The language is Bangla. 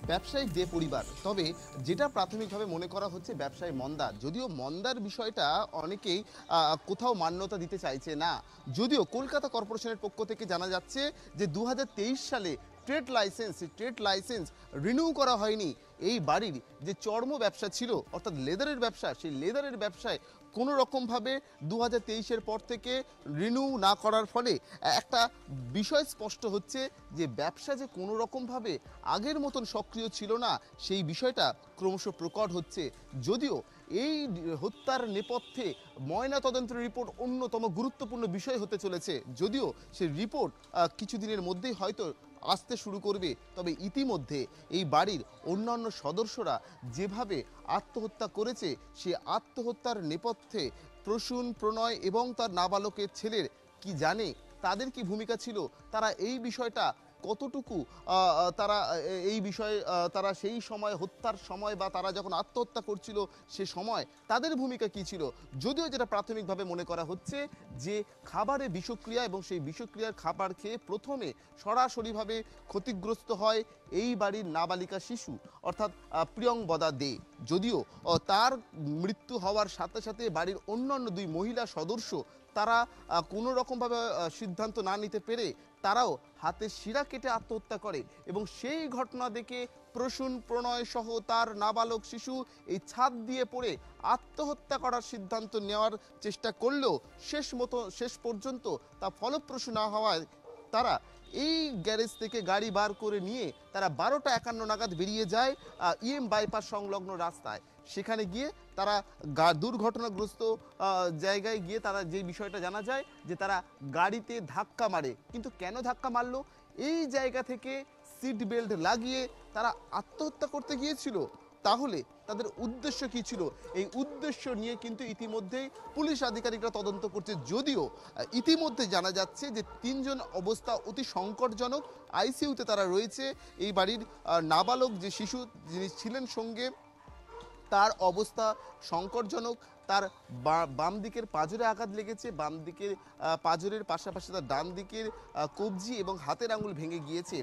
ব্যবসায়িক যে পরিবার, তবে যেটা প্রাথমিকভাবে মনে করা হচ্ছে ব্যবসায় মন্দা, যদিও মন্দার বিষয়টা অনেকেই কোথাও মান্যতা দিতে চাইছে না। যদিও কলকাতা কর্পোরেশনের পক্ষ থেকে জানা যাচ্ছে যে 2023 সালে ট্রেড লাইসেন্স রিনিউ করা হয়নি। এই বাড়ির যে চর্ম ব্যবসা ছিল, অর্থাৎ লেদারের ব্যবসা, সেই লেদারের ব্যবসায় কোনো রকমভাবে 2023-এর পর থেকে রিনিউ না করার ফলে একটা বিষয় স্পষ্ট হচ্ছে যে ব্যবসা যে কোনো রকমভাবে আগের মতন সক্রিয় ছিল না, সেই বিষয়টা ক্রমশ প্রকট হচ্ছে। যদিও এই হত্যার নেপথ্যে ময়নাতদন্তের রিপোর্ট অন্যতম গুরুত্বপূর্ণ বিষয় হতে চলেছে। যদিও সেই রিপোর্ট কিছুদিনের মধ্যেই হয়তো আসতে শুরু করবে, তবে ইতিমধ্যে এই বাড়ির অন্যান্য সদস্যরা যেভাবে আত্মহত্যা করেছে, সে আত্মহত্যার নেপথ্যে প্রসূন, প্রণয় এবং তার নাবালকের ছেলের কি জানে, তাদের কি ভূমিকা ছিল, তারা এই বিষয়টা কতটুকু তারা এই বিষয়ে তারা সেই সময় হত্যার সময় বা তারা যখন আত্মহত্যা করছিল সে সময় তাদের ভূমিকা কী ছিল। যদিও যেটা প্রাথমিকভাবে মনে করা হচ্ছে যে খাবারে বিষক্রিয়া, এবং সেই বিষক্রিয়ার খাবার খেয়ে প্রথমে সরাসরিভাবে ক্ষতিগ্রস্ত হয় এই বাড়ির নাবালিকা শিশু, অর্থাৎ প্রিয়ংবদা দে। যদিও তার মৃত্যু হওয়ার সাথে সাথে বাড়ির অন্যান্য দুই মহিলা সদস্য তারা কোনো রকমভাবে সিদ্ধান্ত না নিতে পেরে তারাও হাতের শিরা কেটে আত্মহত্যা করে, এবং সেই ঘটনা দেখে প্রসূন, প্রণয় সহ তার নাবালক শিশু এই ছাদ দিয়ে পড়ে আত্মহত্যা করার সিদ্ধান্ত নেওয়ার চেষ্টা করলেও শেষ পর্যন্ত তা ফলপ্রসূ না হওয়ায় তারা এই গ্যারেজ থেকে গাড়ি বার করে নিয়ে তারা 12টা 51 নাগাদ বেরিয়ে যায় বাইপাস সংলগ্ন রাস্তায়। সেখানে গিয়ে তারা দুর্ঘটনাগ্রস্ত জায়গায় গিয়ে তারা যে বিষয়টা জানা যায় যে তারা গাড়িতে ধাক্কা মারে। কিন্তু কেন ধাক্কা মারলো? এই জায়গা থেকে সিট বেল্ট লাগিয়ে তারা আত্মহত্যা করতে গিয়েছিল। তাহলে তাদের উদ্দেশ্য কী ছিল? এই উদ্দেশ্য নিয়ে কিন্তু ইতিমধ্যেই পুলিশ আধিকারিকরা তদন্ত করছে। যদিও ইতিমধ্যে জানা যাচ্ছে যে 3জন অবস্থা অতি সংকটজনক, আইসিইউতে তারা রয়েছে। এই বাড়ির নাবালক যে শিশু যিনি ছিলেন সঙ্গে, তার অবস্থা সংকটজনক। তার বাম দিকের পাঁজরে আঘাত লেগেছে, বাম দিকের পাঁজরের পাশাপাশি তার ডান দিকের কবজি এবং হাতের আঙুল ভেঙে গিয়েছে।